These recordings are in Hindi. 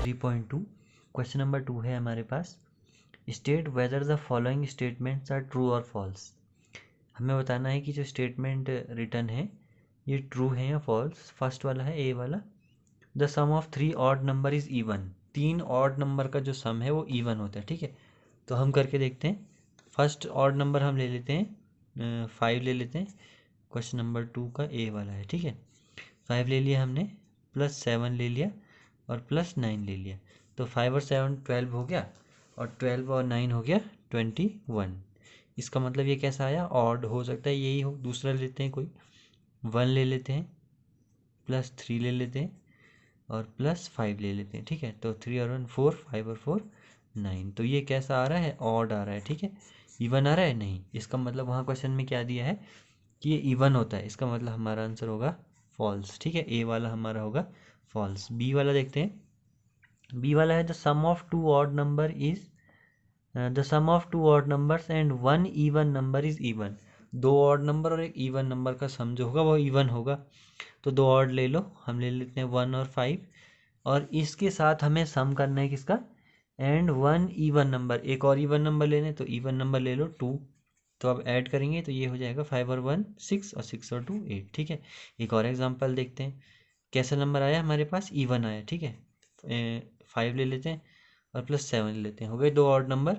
3.2 क्वेश्चन नंबर 2 है हमारे पास। State whether the following statements are true और फॉल्स। हमें बताना है कि जो स्टेटमेंट रिटर्न है ये ट्रू है या फॉल्स। फर्स्ट वाला है ए वाला, the sum of 3 odd number is even. 3 odd number का जो सम है वो इवन होता है। ठीक है, तो हम करके देखते हैं। फर्स्ट ऑड नंबर हम ले लेते हैं 5 ले लेते हैं। क्वेश्चन नंबर 2 का ए वाला है। ठीक है, 5 ले लिया हमने, +7 ले लिया और +9 ले लिया। तो 5 और 7 12 हो गया और 12 और 9 हो गया 21। इसका मतलब ये कैसा आया, ऑड हो सकता है यही हो। दूसरा लेते हैं कोई, 1 ले लेते हैं, +3 ले लेते हैं और +5 ले लेते हैं। ठीक है, तो 3 और 1 4, 5 और 4 9। तो ये कैसा आ रहा है, ऑड आ रहा है। ठीक है, इवन आ रहा है नहीं। इसका मतलब वहाँ क्वेश्चन में क्या दिया है कि ये इवन होता है। इसका मतलब हमारा आंसर होगा फॉल्स। ठीक है, ए वाला हमारा होगा फॉल्स। बी वाला देखते हैं। बी वाला है the sum of 2 odd number is the sum of 2 odd numbers and 1 even number is even. 2 odd number और एक इवन नंबर का सम जो होगा वो इवन होगा। तो 2 ऑड ले लो, हम ले लेते हैं 1 और 5 और इसके साथ हमें सम करना है किसका, एंड 1 इवन नंबर। एक और इवन नंबर लेने, तो इवन नंबर ले लो 2। तो अब ऐड करेंगे तो ये हो जाएगा 5 और 1 6 और 6 और 2 8। ठीक है, एक और एग्जांपल देखते हैं। कैसा नंबर आया हमारे पास, इवन आया। ठीक है, 5 ले लेते हैं और +7 ले लेते हैं, हो गए 2 ऑड नंबर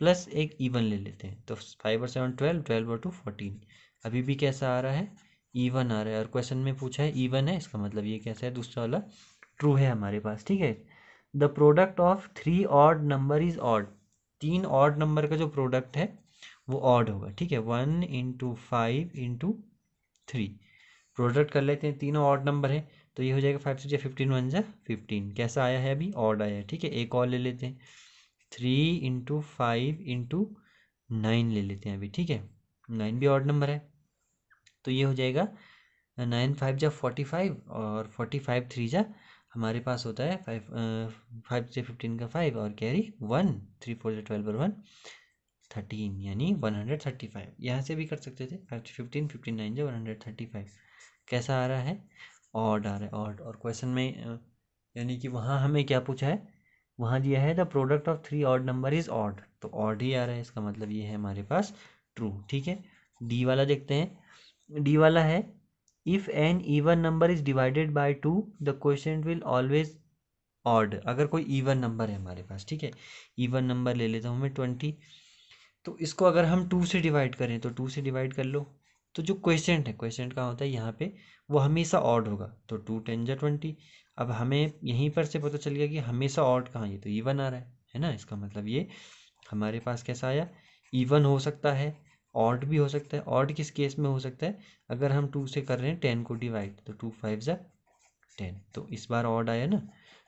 प्लस एक इवन ले लेते हैं। तो 5 और 7 12, 12 और 2 14। अभी भी कैसा आ रहा है, इवन आ रहा है। और क्वेश्चन में पूछा है इवन है, इसका मतलब ये कैसा है, दूसरा वाला ट्रू है हमारे पास। ठीक है, the product of 3 odd number is odd. 3 odd number का जो प्रोडक्ट है वो ऑड होगा। ठीक है, 1 × 5 × 3 प्रोडक्ट कर लेते हैं। तीनों ऑड नंबर है तो ये हो जाएगा 5 से 15 1 जा 15। कैसा आया है, अभी ऑड आया है। ठीक है, एक और ले लेते हैं, 3 × 5 × 9 ले लेते हैं अभी। ठीक है, 9 भी ऑड नंबर है तो ये हो जाएगा 9 5 जा 45 और 45 3 जा हमारे पास होता है 5 से 15 का 5 और कैरी 1, 3 4 से 12 और 1 13, यानी 135। यहाँ से भी कर सकते थे, 5 से 15 15 9 जा 135। कैसा आ रहा है, ऑड आ रहा है, ऑड। और क्वेश्चन में यानी कि वहाँ हमें क्या पूछा है, वहाँ दिया है the product of 3 odd number is odd, तो ऑड ही आ रहा है। इसका मतलब ये है हमारे पास ट्रू। ठीक है, डी वाला देखते हैं। डी वाला है if an even number is divided by 2 the question will always odd. अगर कोई इवन नंबर है हमारे पास, ठीक है, इवन नंबर ले लेता हूँ मैं 20, तो इसको अगर हम 2 से डिवाइड करें तो 2 से डिवाइड कर लो, तो जो क्वेश्चन है, क्वेश्चन कहाँ होता है यहाँ पे, वो हमेशा ऑड होगा। तो 2 10 जा 20। अब हमें यहीं पर से पता चल गया कि हमेशा ऑड कहाँ, ये तो इवन आ रहा है ना। इसका मतलब ये हमारे पास कैसा आया, इवन हो सकता है, ऑड भी हो सकता है। ऑड किस केस में हो सकता है, अगर हम 2 से कर रहे हैं 10 को डिवाइड, तो 2 5 जा 10, तो इस बार ऑड आया ना।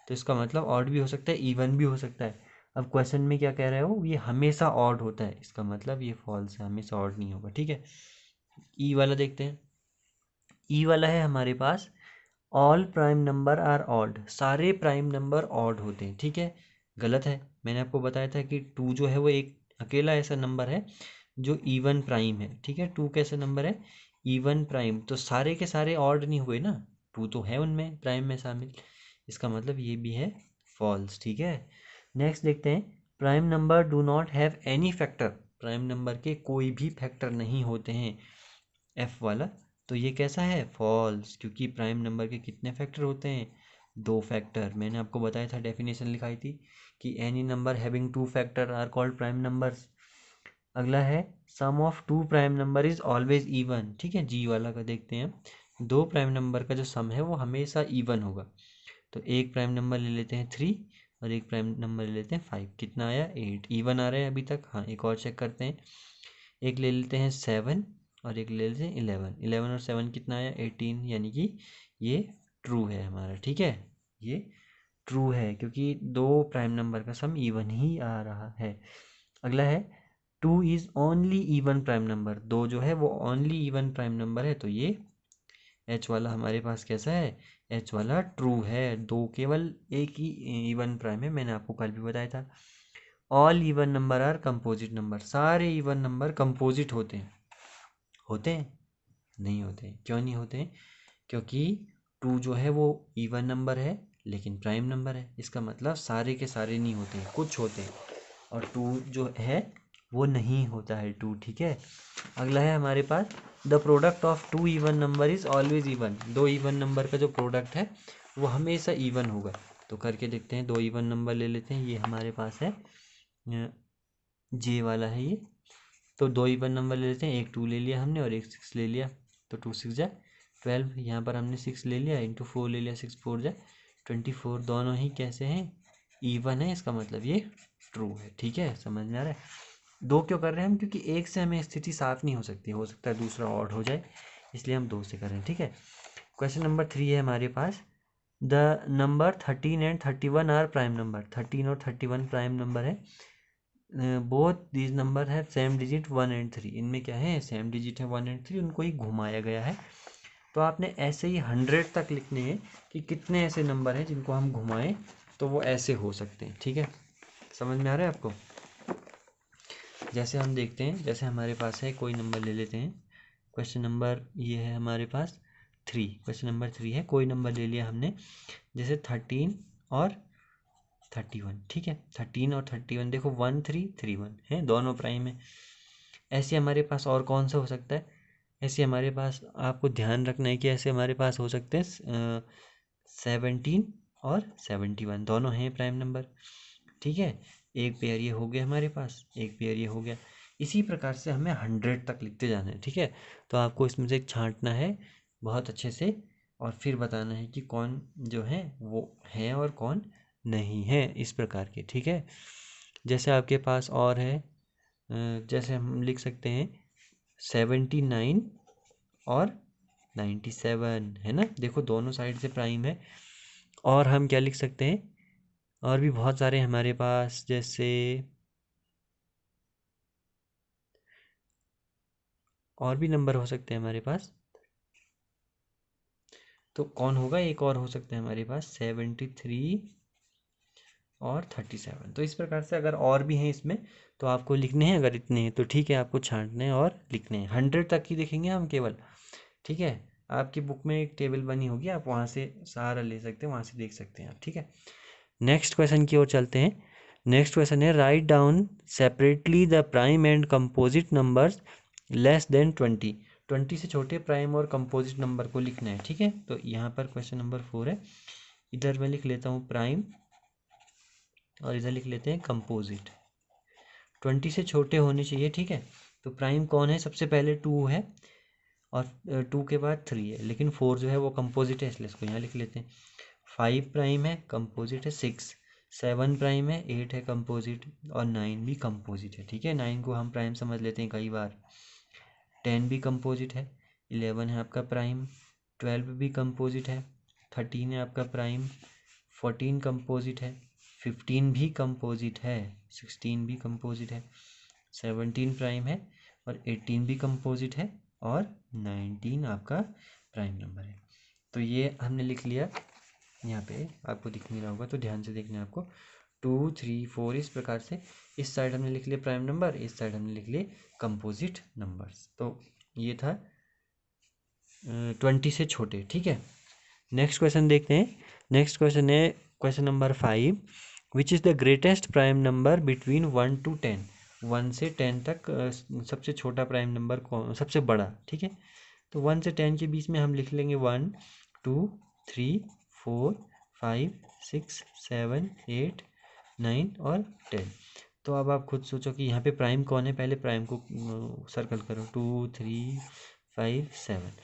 तो इसका मतलब ऑड भी हो सकता है, इवन भी हो सकता है। अब क्वेश्चन में क्या कह रहे हो, ये हमेशा ऑड होता है, इसका मतलब ये फॉल्स है, हमेशा ऑड नहीं होगा। ठीक है, ई वाला देखते हैं। ई वाला है हमारे पास all prime number are odd. सारे प्राइम नंबर ऑड होते हैं। ठीक है, गलत है। मैंने आपको बताया था कि 2 जो है वो एक अकेला ऐसा नंबर है जो इवन प्राइम है। ठीक है, 2 कैसे नंबर है, इवन प्राइम। तो सारे के सारे ऑड नहीं हुए ना, 2 तो है उनमें प्राइम में शामिल। इसका मतलब ये भी है फॉल्स। ठीक है, नेक्स्ट देखते हैं। Prime number do not have any factor. Prime number के कोई भी फैक्टर नहीं होते हैं, एफ वाला। तो ये कैसा है, फॉल्स, क्योंकि प्राइम नंबर के कितने फैक्टर होते हैं, 2 फैक्टर। मैंने आपको बताया था, डेफिनेशन लिखाई थी कि any number having 2 factor are called prime numbers. अगला है sum of 2 prime number is always even. ठीक है, जी वाला का देखते हैं। 2 प्राइम नंबर का जो सम है वो हमेशा इवन होगा। तो एक प्राइम नंबर ले लेते हैं 3 और एक प्राइम नंबर ले लेते हैं 5। कितना आया, 8। इवन आ रहा है अभी तक। हाँ, एक और चेक करते हैं। एक ले लेते हैं 7 और एक ले लेते हैं 11। 11 और 7 कितना आया, 18, यानी कि ये ट्रू है हमारा। ठीक है, ये ट्रू है क्योंकि 2 प्राइम नंबर का सम इवन ही आ रहा है। अगला है 2 is only even prime number. 2 जो है वो ओनली इवन प्राइम नंबर है, तो ये एच वाला हमारे पास कैसा है, एच वाला ट्रू है। 2 केवल एक ही इवन प्राइम है, मैंने आपको कल भी बताया था। All even number are composite number. सारे इवन नंबर कंपोजिट होते हैं। होते हैं, नहीं होते हैं। क्यों नहीं होते हैं, क्योंकि 2 जो है वो इवन नंबर है, लेकिन प्राइम नंबर है। इसका मतलब सारे के सारे नहीं होते हैं, कुछ होते हैं, और 2 जो है वो नहीं होता है 2, ठीक है। अगला है हमारे पास, the product of 2 even number is always even. 2 even number का जो प्रोडक्ट है वो हमेशा इवन होगा। तो करके देखते हैं, 2 इवन नंबर ले लेते हैं। ये हमारे पास है जे वाला है ये। तो 2 इवन नंबर ले लेते हैं, एक 2 ले लिया हमने और एक 6 ले लिया। तो 2 6 जा 12, यहाँ पर हमने 6 ले लिया, इंटू 4 ले लिया, 6 4 जा 24। दोनों ही कैसे हैं, इवन है। इसका मतलब ये ट्रू है, ठीक है। समझ में आ रहा है। 2 क्यों कर रहे हैं हम, क्योंकि एक से हमें स्थिति साफ नहीं हो सकती, हो सकता है दूसरा ऑड हो जाए, इसलिए हम 2 से कर रहे हैं, ठीक है। क्वेश्चन नंबर 3 है हमारे पास, the number 13 and 31 are prime number. 13 और 31 प्राइम नंबर है। बोथ दीज नंबर है सेम डिजिट 1 एंड 3। इनमें क्या है, सेम डिजिट है 1 एंड 3, उनको ही घुमाया गया है। तो आपने ऐसे ही 100 तक लिखने हैं कि कितने ऐसे नंबर हैं जिनको हम घुमाएं तो वो ऐसे हो सकते हैं, ठीक है। समझ में आ रहा है आपको। जैसे हम देखते हैं, जैसे हमारे पास है, कोई नंबर ले लेते हैं। क्वेश्चन नंबर ये है हमारे पास 3। क्वेश्चन नंबर 3 है, कोई नंबर ले लिया हमने, जैसे 13 और 31, ठीक है। 13 और 31 देखो 1 3 3 1 है, दोनों प्राइम है। ऐसे हमारे पास और कौन सा हो सकता है, ऐसे हमारे पास आपको ध्यान रखना है कि ऐसे हमारे पास हो सकते हैं 17 और 71, दोनों हैं प्राइम नंबर, ठीक है। एक पेयर ये हो गया हमारे पास, एक पेयर ये हो गया। इसी प्रकार से हमें 100 तक लिखते जाना है, ठीक है। तो आपको इसमें से छांटना है बहुत अच्छे से, और फिर बताना है कि कौन जो है वो है और कौन नहीं है, इस प्रकार के, ठीक है। जैसे आपके पास और है, जैसे हम लिख सकते हैं 79 और 97, है ना। देखो दोनों साइड से प्राइम है। और हम क्या लिख सकते हैं, और भी बहुत सारे हमारे पास, जैसे और भी नंबर हो सकते हैं हमारे पास। तो कौन होगा, एक और हो सकता है हमारे पास 73 और 37। तो इस प्रकार से अगर और भी हैं इसमें तो आपको लिखने हैं, अगर इतने हैं तो ठीक है, आपको छांटने हैं और लिखने हैं। 100 तक ही देखेंगे हम केवल, ठीक है। आपकी बुक में एक टेबल बनी होगी, आप वहाँ से सहारा ले सकते हैं, वहाँ से देख सकते हैं आप, ठीक है। नेक्स्ट क्वेश्चन की ओर चलते हैं। नेक्स्ट क्वेश्चन है, write down separately the prime and composite numbers less than 20। 20 से छोटे प्राइम और कंपोजिट नंबर को लिखना है, ठीक है। तो यहाँ पर क्वेश्चन नंबर 4 है, इधर मैं लिख लेता हूँ प्राइम और इधर लिख लेते हैं कंपोजिट। 20 से छोटे होने चाहिए, ठीक है। तो प्राइम कौन है, सबसे पहले 2 है, और 2 के बाद 3 है, लेकिन 4 जो है वो कंपोजिट है, इसलिए इसको यहाँ लिख लेते हैं। 5 प्राइम है, कंपोजिट है 6। 7 प्राइम है, 8 है कंपोजिट, और 9 भी कंपोजिट है, ठीक है। 9 को हम प्राइम समझ लेते हैं कई बार। 10 भी कंपोजिट है, 11 है आपका प्राइम, 12 भी कंपोजिट है, 13 है आपका प्राइम, 14 कंपोजिट है, 15 भी कंपोजिट है, 16 भी कंपोजिट है, 17 प्राइम है, और 18 भी कंपोजिट है, और 19 आपका प्राइम नंबर है। तो ये हमने लिख लिया। यहाँ पे आपको दिख नहीं रहा होगा तो ध्यान से देखना है आपको। 2 3 4 इस प्रकार से, इस साइड हमने लिख लिए प्राइम नंबर, इस साइड हमने लिख लिए कंपोजिट नंबर्स। तो ये था 20 से छोटे, ठीक है। नेक्स्ट क्वेश्चन देखते हैं। नेक्स्ट क्वेश्चन है question number 5, which is the greatest prime number between 1 to 10। 1 से 10 तक सबसे छोटा प्राइम नंबर कौन, सबसे बड़ा, ठीक है। तो 1 से 10 के बीच में हम लिख लेंगे 1 2 3 4 5 6 7 8 9 और 10। तो अब आप खुद सोचो कि यहाँ पे प्राइम कौन है, पहले प्राइम को सर्कल करो, 2 3 5 7।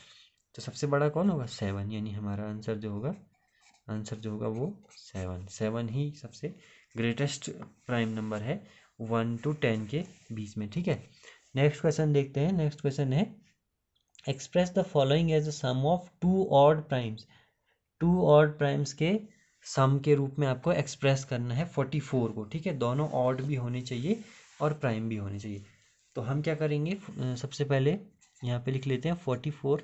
तो सबसे बड़ा कौन होगा, 7, यानी हमारा आंसर जो होगा, आंसर जो होगा वो 7। 7 ही सबसे ग्रेटेस्ट प्राइम नंबर है 1 to 10 के बीच में, ठीक है। नेक्स्ट क्वेश्चन देखते हैं। नेक्स्ट क्वेश्चन है, express the following as a sum of 2 odd primes. 2 odd primes के सम के रूप में आपको एक्सप्रेस करना है 44 को, ठीक है। दोनों ऑड भी होने चाहिए और प्राइम भी होने चाहिए। तो हम क्या करेंगे, सबसे पहले यहाँ पे लिख लेते हैं 44।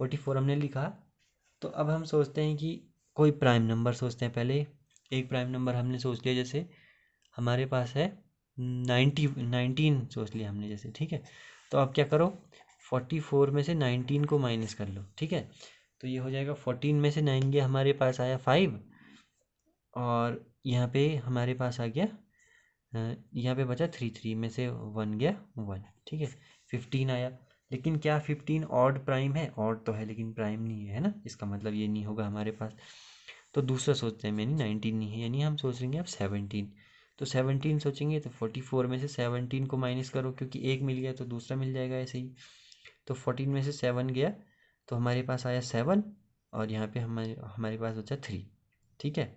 44 हमने लिखा। तो अब हम सोचते हैं कि कोई प्राइम नंबर सोचते हैं। पहले एक प्राइम नंबर हमने सोच लिया, जैसे हमारे पास है 19 सोच लिया हमने जैसे, ठीक है। तो अब क्या करो, 44 में से 19 को माइनस कर लो, ठीक है। तो ये हो जाएगा 14 में से 9 गया, हमारे पास आया 5, और यहाँ पे हमारे पास आ गया यहाँ पे बचा 3, 3 में से 1 गया 1, ठीक है 15 आया। लेकिन क्या 15 ऑड प्राइम है? ऑड तो है लेकिन प्राइम नहीं है ना, इसका मतलब ये नहीं होगा हमारे पास। तो दूसरा सोचते हैं, यानी 19 नहीं है, यानी हम सोचेंगे अब 17। तो 17 सोचेंगे तो 44 में से 17 को माइनस करो, क्योंकि एक मिल गया तो दूसरा मिल जाएगा ऐसे ही। तो 14 में से 7 गया तो हमारे पास आया 7, और यहाँ पे हमारे हमारे पास बचा 3, ठीक है।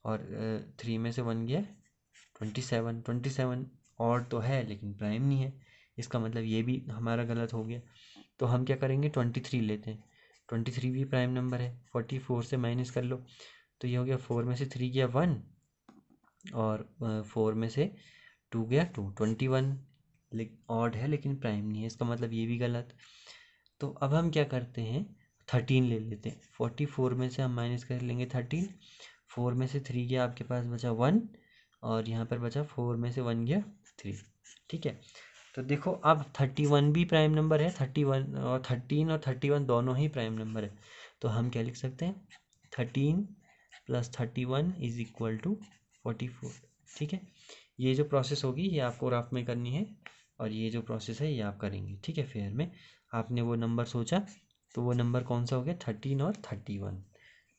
और 3 में से 1 गया 27, 27 और तो है लेकिन प्राइम नहीं है, इसका मतलब ये भी हमारा गलत हो गया। तो हम क्या करेंगे, 23 लेते हैं, 23 भी प्राइम नंबर है, 44 से माइनस कर लो, तो ये हो गया 4 में से 3 गया 1, और 4 में से 2 गया 2, 21 ऑड है लेकिन प्राइम नहीं है, इसका मतलब ये भी गलत। तो अब हम क्या करते हैं, 13 ले लेते हैं, 44 में से हम माइनस कर लेंगे 13, 4 में से 3 गया आपके पास बचा 1, और यहाँ पर बचा 4 में से 1 गया 3, ठीक है। तो देखो अब 31 भी प्राइम नंबर है, 31 और 13 और 31 दोनों ही प्राइम नंबर है, तो हम क्या लिख सकते हैं, 13 + 31 = 44, ठीक है। ये जो प्रोसेस होगी ये आपको रफ में करनी है, और ये जो प्रोसेस है ये आप करेंगे, ठीक है। फेयर में आपने वो नंबर सोचा, तो वो नंबर कौन सा हो गया, 13 और 31,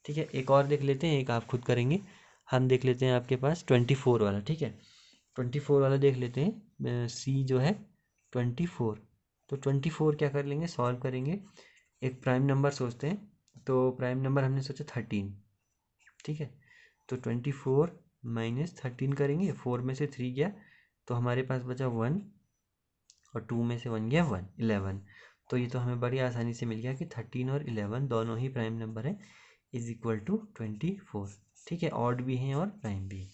ठीक है। एक और देख लेते हैं, एक आप खुद करेंगे, हम देख लेते हैं आपके पास 24 वाला, ठीक है। 24 वाला देख लेते हैं, सी जो है 24, तो 24 क्या कर लेंगे, सॉल्व करेंगे, एक प्राइम नंबर सोचते हैं, तो प्राइम नंबर हमने सोचा 13, ठीक है। तो 24 - 13 करेंगे, 4 में से 3 गया तो हमारे पास बचा 1, और 2 में से 1 गया 1, 11। तो ये तो हमें बड़ी आसानी से मिल गया कि 13 और 11 दोनों ही प्राइम नंबर है, = 24, ठीक है। ऑड भी हैं और प्राइम भी है।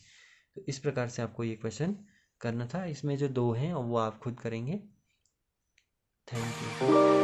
तो इस प्रकार से आपको ये क्वेश्चन करना था, इसमें जो 2 हैं वो आप खुद करेंगे। Thank you.